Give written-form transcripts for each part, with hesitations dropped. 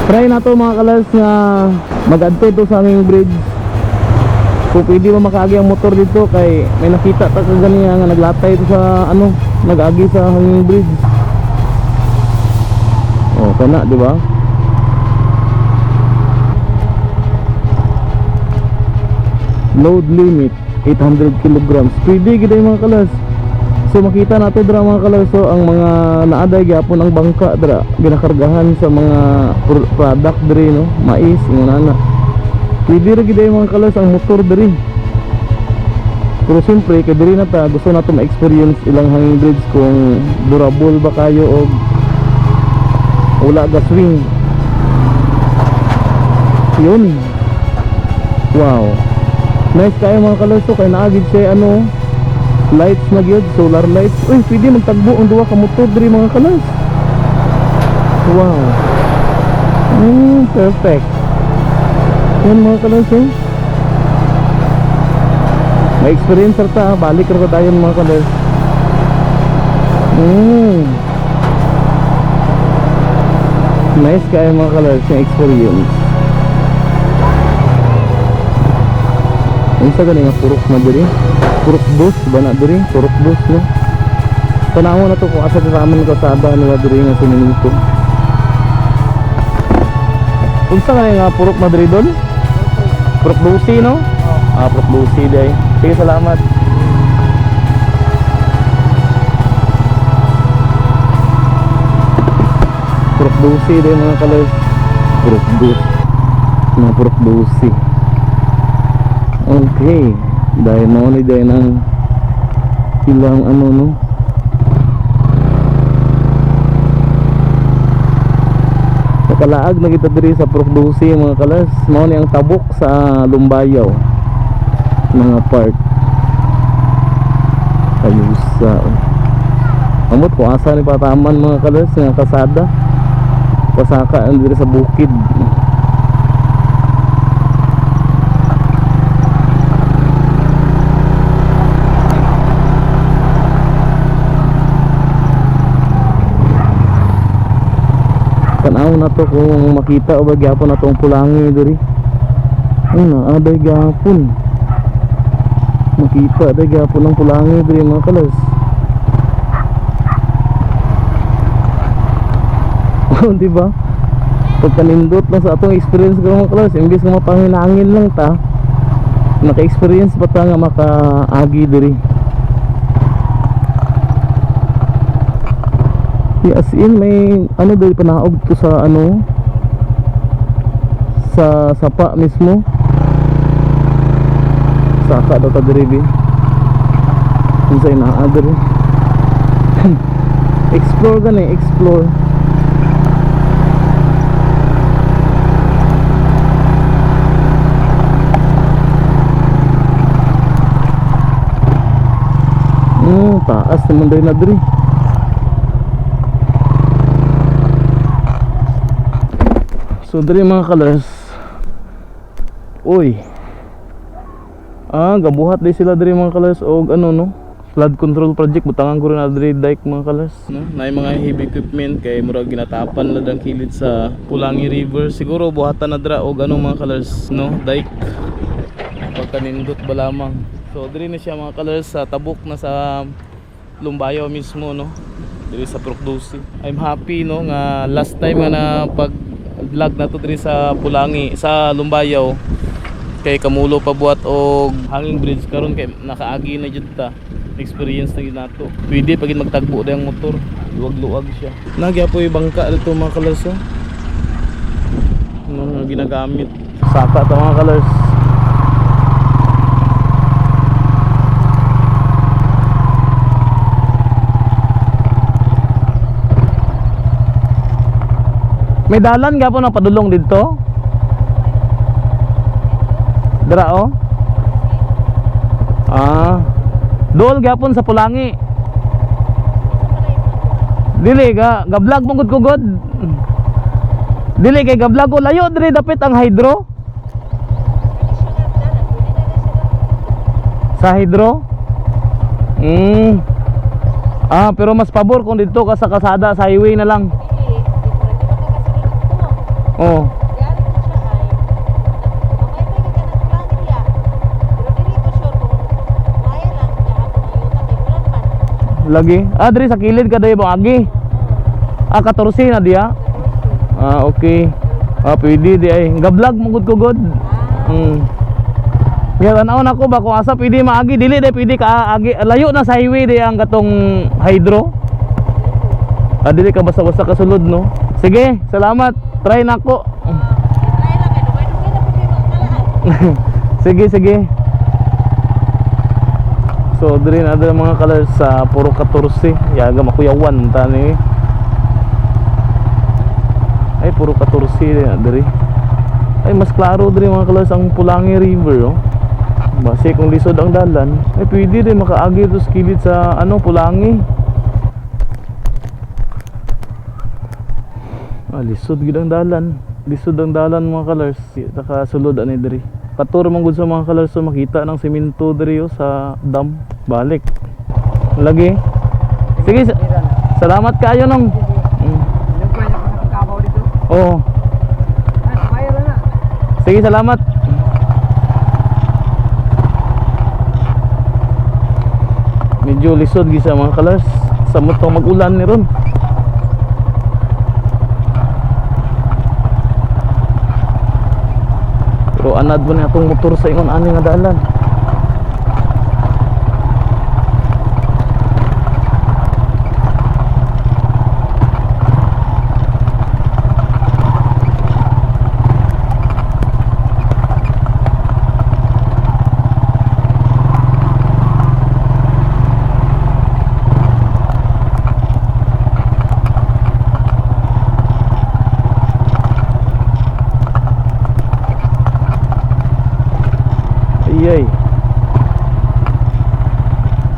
Try na to mga kalas nga mag-adto to sa aming bridge. Kung pwede mo makaagi ang motor dito kay may nakita ta kagani nga naglatay ito sa ano, nag-agi sa hanging bridge. Oh, kana di ba? Load limit 800 kilograms. Pwede gid mga kalas. So makita nato dra mga kalas, so ang mga naaday gyapon ang bangka dra ginakargahan sa mga product diri no, mais ingana. Pwede ra gid mga kalas ang motor diri. Pero siyempre kay diri na ta gusto nato ma-experience ilang hanging bridge kung durable ba kayo o wala ga swing. Yun. Wow. Nice kayo mga kalas, so kay naagid siya ano, lights na gyud, solar lights. Uy, pwede magtagbo ang duha ka motor diri mga kalas. Wow. Perfect. Yan mga kalas, eh. May experience ta, balik ra tayo mga kalas. Nice kayo mga kalas yung experience. Isa gani nga purok na diri, purok bus ba na diri, purok bus no. Tanaw na to kung asa sa amin kasada nila diri nga sininto. Unsa nga purok na diri don? Purok busi no? Purok busi day. Sige, salamat. Purok busi day mga kalas. Purok bus. Mga purok busi. Okay, dahil mo ni dahil ng ilang ano no. Nakalaag na kita diri sa Procdusi mga kalas. Mao ni ang tabok sa Lumbayaw mga part. Kayusa. Amot ko asa ni pataman mga kalas nga kasada. Pasaka diri sa bukid. Tanaw na to kung makita o ba gyapon na tong pulangi diri. Ano, aday gyapon. Makita aday gyapon ang pulangi diri mga kalas. Oh, di ba? Pagkanindot na sa atong experience ko mga kalas, imbis nga mapanginangin lang ta, naka-experience pa ta nga makaagi diri. As in may ano dahil panaog to sa ano, sa sapa mismo. Saka daw ta diri. Kung sa inaa diri. Explore gani, explore. Taas naman dahil na diri. So diri mga kalas. Uy. Gabuhat din sila diri mga kalas og ano no, flood control project. Butangan ko rin na diri dike mga kalas no? Na mga heavy equipment kay murag ginatapan na dang kilid sa Pulangi River. Siguro buhatan na dira og ano mga kalas no, dike. Pagkanindot ba lamang. So diri na siya mga kalas sa tabok na sa Lumbayaw mismo no, diri sa Procdusi. I'm happy no nga last time nga na pag vlog na to diri sa Pulangi sa Lumbayaw kay kamulo pa buhat og hanging bridge karon kay nakaagi na jud ta, experience na gid nato. Pwede pagid magtagbo dayang motor, luwag-luwag siya. Nagyapoy bangka dito mga kalas oh. Mga ginagamit saka ta mga kalas. May dalan gapon na padulong dito. Dira oh. Dool gapon sa Pulangi. Dili ga-vlog mo gud kugod. Dili kay ga-vlog ko layo diri dapit ang hydro. Sa hydro? Pero mas pabor kung dito ka sa kasada sa highway na lang. Oh. Yari ko siya ay mamay pa ka nagplano niya. Pero dili ko sure kung maya lang kahapon ang yuta kay ulan man. Lagi. Ah, diri sa kilid ka dayo agi. Ah, 14 na diya. Ah, okay. Ah, pwede di ay. Ga-vlog mo gud ko god. Kaya tanaw na ko ba kung asa pwede maagi, dili di pwede ka agi. Layo na sa highway di ang katong hydro. Ah, dili ka basta-basta kasulod no. Sige, salamat. Try na ko. Try lang kay dugay-dugay na pud mga kalaan. Sige, sige. So, diri na ada mga colors sa puro 14. Yaga makuyawan tani. Ay puro 14 na diri. Ay mas klaro diri mga colors ang Pulangi River, oh. Base kung lisod ang dalan, ay pwede rin makaagi to skilid sa ano Pulangi. Ah, lisod gid ang dalan. Lisod ang dalan mga colors. Saka sulod ani diri. Patur man gud sa mga colors so makita ng semento diri oh, sa dam. Balik. Lagi. Sige, salamat kayo nung. Oo. Sige, salamat. Medyo lisod gisa mga kalas. Samot pang mag-ulan ni ron. Pero anad mo na itong motor sa ingon ani nga dalan. Ay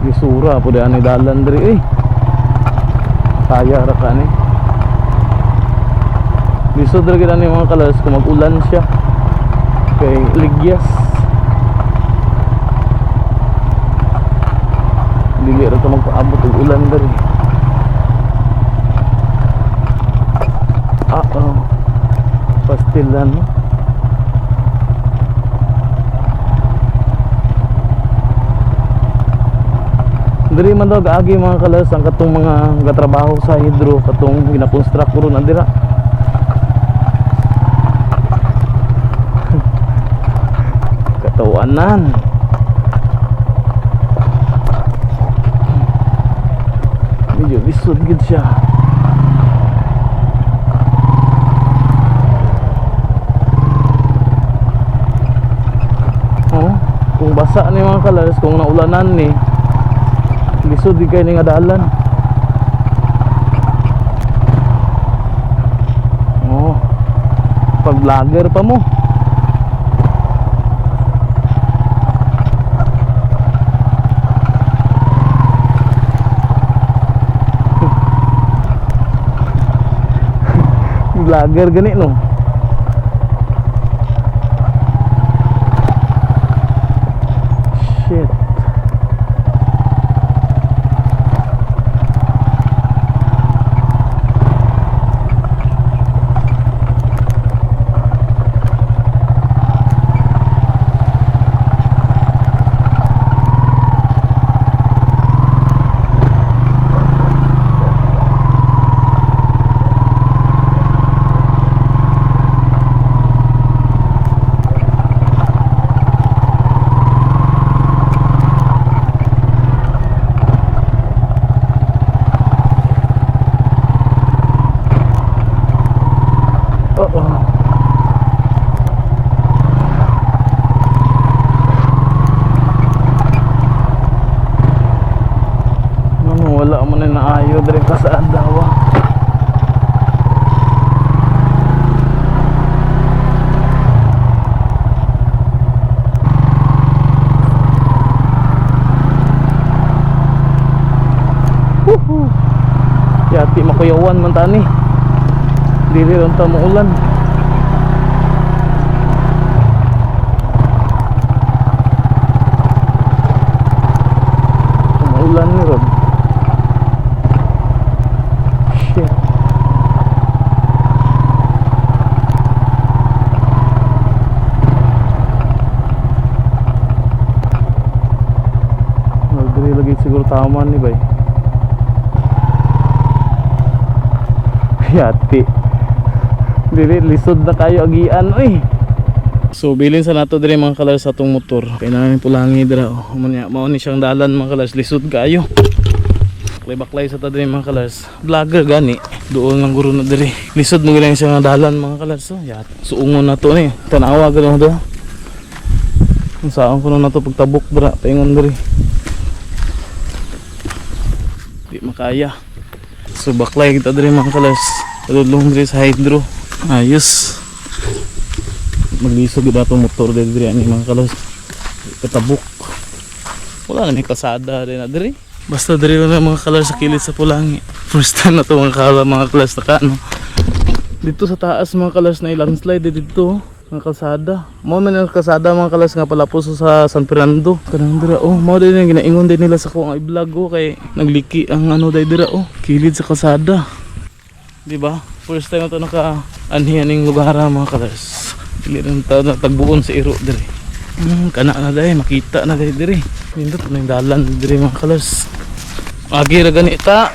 gisura po daan ni dalan diri eh. Kaya ra ka ni. Lisod ra gid ani mga kalas kung mag-ulan siya. Kay ligyas. Dili ra ta magpaabot og ulan diri. Pastilan no. Diri man daw gaagi mga kalas ang katong mga gatrabaho sa hidro katong gina-construct ko ron andira. Katawanan. Medyo lisod gid siya. Oh, kung basa ni mga kalas kung naulanan ni lisod di kayo nga dalan. Oh, pag vlogger pa mo. Vlogger gani no. Shit. Wala mo na naayo dire ka sa Adawa. Yati makuyawan man tani. Dili ron ta muulan. Umuulan ni ron. Yati. Dili lisod na kayo agian oy. So bilin sa nato dire mga kalars sa atong motor. Kay namin pulangi dira oh. Mao ni siyang dalan mga kalars, lisod kayo. Baklay sa ta dire mga kalars. Vlogger gani. Doon lang guro na dire. Lisod mo gani siyang dalan mga kalars. So yat. Suungon na to ni. Tanawa gano do. Kung saan ko na to pagtabok dira, paingon dire. Di makaya. So baklay kita dire mga kalars. Tulong dire sa hydro. Ayos. Maglisod ba itong motor dito ani mga kalas. Katabok. Wala na may kasada rin na diri. Basta diri lang mga kalas sa kilid sa Pulangi. First time na ito mga kalas na ka no. Dito sa taas mga kalas na landslide dito. Mga kalsada. Mao man ang kalsada mga kalas nga palapos sa San Fernando. Kanang dira oh, mao din ang ginaingon din nila sa ko ang i-vlog ko kay nagliki ang ano dira oh, kilid sa kalsada. Di ba? First time na ito naka-anhiyaning lugar mga kalas. Hindi rin tagbuon sa iro diri. Kana na dahi, makita na dahi diri. Nindot na yung dalan diri mga kalas. Agir ganita.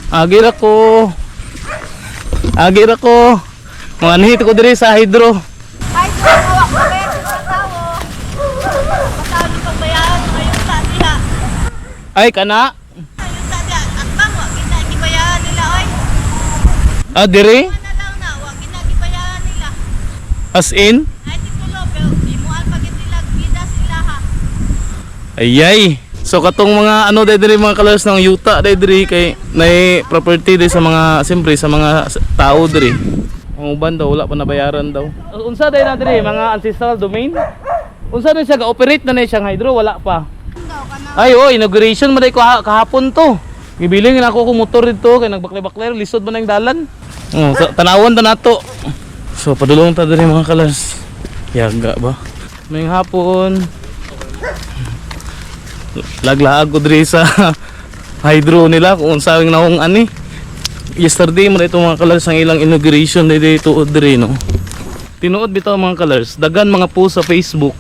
Agir ako. Mga nihit ko diri sa hydro. Ay, hawak ko ba sa tawo? Pasabi pang bayaran ngayon sa sila. Ay kana. Ayun sa diya, at bang wa ginagibayaran nila oy. Diri? Ano lang na, wa ginagibayaran nila. As in? Ay titulo pero di mo alpagit nila bida sila ha. Ayay. So katong mga ano dahi diri mga kalas ng yuta dahi diri kay nay property dahi sa mga siyempre sa mga tao diri. Ang uban daw wala pa nabayaran daw. Unsa dahi na diri mga ancestral domain? Unsa na siya ga-operate na siyang hydro wala pa. Ay oh, inauguration mo dahi ko kahapon to. Gibiling na ako motor dito kay nagbaklay-baklay lisod man ang dalan. Oh, tanawon ta nato. So padulong ta diri mga kalas. Yaga ba? May hapon. Laglaag ko diri sa hydro nila kung sawing naong ani. Yesterday mo dito mga kalas ang ilang inauguration dito diri no. Tinuod bitaw mga kalas, dagan mga post sa Facebook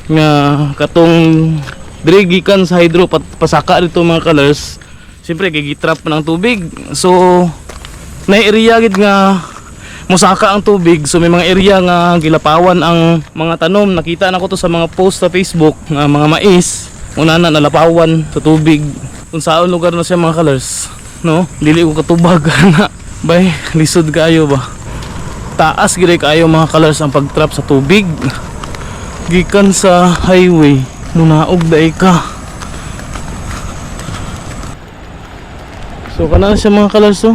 nga katong diri gikan sa hydro pasaka dito mga kalas. Siyempre gigitrap ng tubig. So na area gid nga musaka ang tubig. So may mga area nga gilapawan ang mga tanom. Nakita na ko to sa mga post sa Facebook nga mga mais. Una na nalapawan sa tubig. Kung saan lugar na siya mga kalars. No? Dili ko katubag na. Bay, lisod kayo ba? Taas gire kayo mga kalars ang pagtrap sa tubig. Gikan sa highway. Munaog dahi ka. So kana siya mga kalars oh.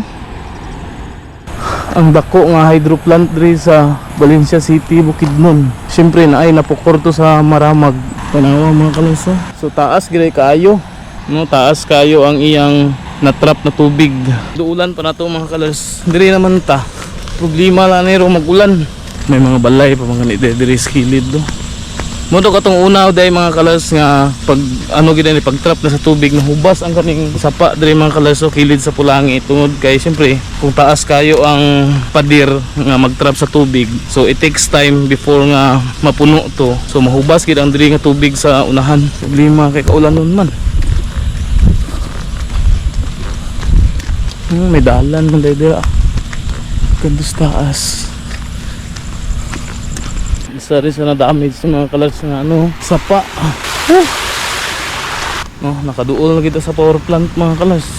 Ang dako nga hydro plant diri sa Valencia City, Bukidnon. Siyempre na ay napukor to sa Maramag. Panawa mga kalars oh. So taas gire kayo. No, taas kayo ang iyang natrap na tubig. Duulan pa na to mga kalars. Diri naman ta. Problema lang nero magulan. May mga balay pa mga diri skilid do. Mo to katong una day mga kalars nga pag ano gid ni pagtrap na sa tubig nahubas ang kaning sapa diri mga kalars so kilid sa Pulangi tungod kay siyempre kung taas kayo ang padir nga magtrap sa tubig. So it takes time before nga mapuno to. So mahubas gid ang diri nga tubig sa unahan. Problema kay kaulanon man. May dalan man diri. Kandos taas. Isa rin sa na-damage sa mga kalars nga ano, sapa. No, nakaduol na kita sa power plant mga kalars.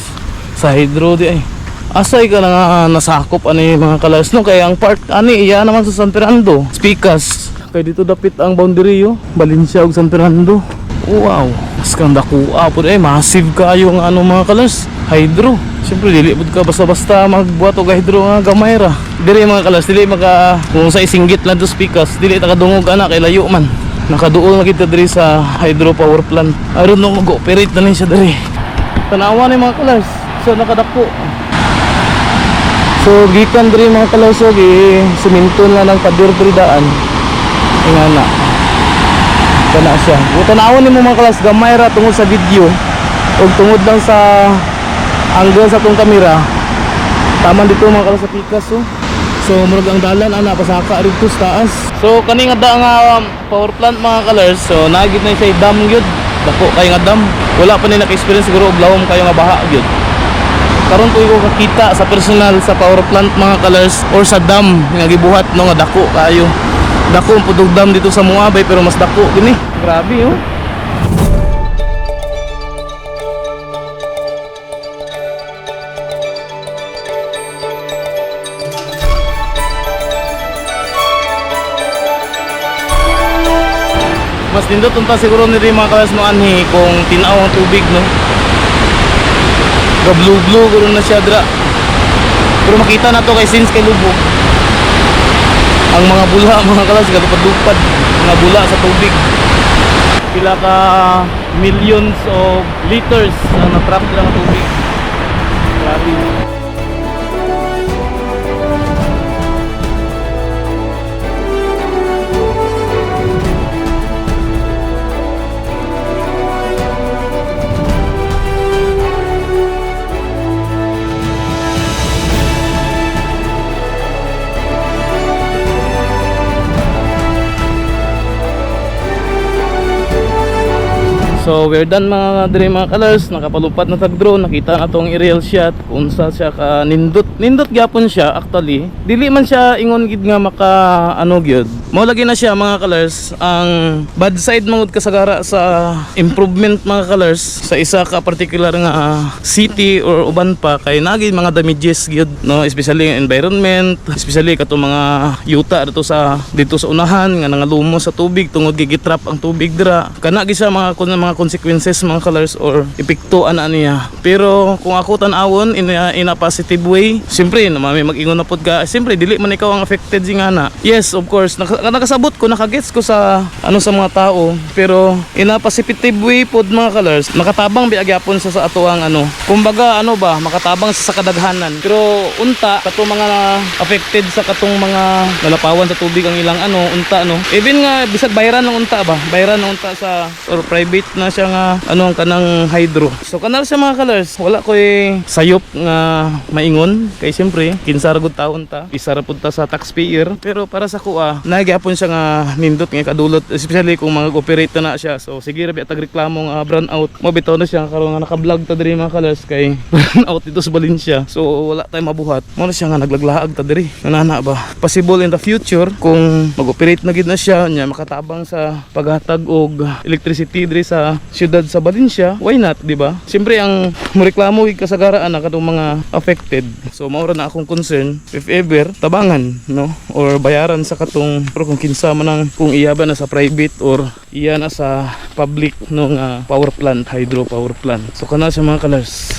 Sa hydro di ay. Asay ka na nga nasakop ani mga kalars no kay ang part ani iya naman sa San Fernando. Spikas. Kay dito dapit ang boundary yo, Valencia ug San Fernando. Wow, skang dakuha pud ay massive kayo nga ano mga kalars. Hydro. Siyempre dili pud ka basta-basta magbuhat og hydro nga gamay ra. Diri mga kalas dili maka kung sa isinggit lang to spikas dili ta kadungog ana kay layo man. Nakaduol na kita diri sa hydro power plant. Aron no mag-operate na ni siya diri. Tanawa ni mga kalas. So nakadako. So gikan diri mga kalas so siminto na ng padir diri daan. Ingana. Kana siya. Tanawa ni mga kalas gamay ra tungod sa video. Og tungod lang sa angle sa tong kamera taman dito mga kalas sa pikas oh. So murag ang dalan ana pasaka rito sa taas. So kani nga da nga power plant mga kalars so nagid na siya dam gyud dako kay nga dam wala pa ni naka-experience siguro og lawom kayo nga baha gyud karon ko kakita sa personal sa power plant mga kalars or sa dam nga gibuhat no nga dako kayo. Dako ang pudog dam dito sa Moabay pero mas dako gini. Grabe oh. Mas nindot unta siguro ni mga kalas no anhi kung tinaw ang tubig no. Ga blue guro na siya dra. Pero makita na to kay since kay lubog. Ang mga bula mga kalas gadupad-dupad mga bula sa tubig. Pila ka millions of liters na na-trap lang ang tubig. Grabe. So we're done mga colors, nakapalupad na tag drone, nakita na tong aerial shot kung sa siya ka nindot gyapon siya actually. Dili man siya ingon gid nga maka ano gyud. Mao lagi na siya mga colors ang bad side mangud kasagara sa improvement mga colors sa isa ka particular nga city or uban pa kay nagi mga damages gyud no, especially ang environment, especially kato mga yuta dito sa unahan nga nangalumo sa tubig tungod gigitrap ang tubig dira. Kana gi sa mga consequences mga colors or epektuan na niya. Pero kung ako tan-awon in a positive way, siyempre na may mag-ingon na pod ka, siyempre dili man ikaw ang affected singana. Yes, of course, nakasabot ko, nakagets ko sa ano sa mga tao, pero in a positive way pod mga colors, makatabang biagyapon sa ato ang ano. Kumbaga ano ba, makatabang sa kadaghanan. Pero unta kato mga affected sa katong mga nalapawan sa tubig ang ilang ano, unta no. Even nga bisag bayaran ng unta ba, bayaran ng unta sa or private na siya nga ano ang kanang hydro. So kanal sa mga colors, wala koy sayop nga maingon kay siyempre kinsa ra gud taon ta, isa ra pud ta sa taxpayer. Pero para sa kuha, nagyapon siya nga nindot nga kadulot, especially kung mag-operate na siya. So sige ra biya reklamo nga brown out. Mo bitaw na siya karon nga naka-vlog ta diri mga colors kay brown out dito sa Valencia. So wala tay mabuhat. Mo na siya nga naglaglaag ta diri. Nanana ba? Possible in the future kung mag-operate na gid na siya nya makatabang sa paghatag og electricity diri sa siyudad sa Valencia, why not, di ba? Siyempre ang moreklamo kasagaraan na katong mga affected. So mao ra na akong concern if ever tabangan no or bayaran sa katong pero kung kinsa man ang kung iya ba na sa private or iya na sa public no nga power plant, hydro power plant. So kana sa mga colors.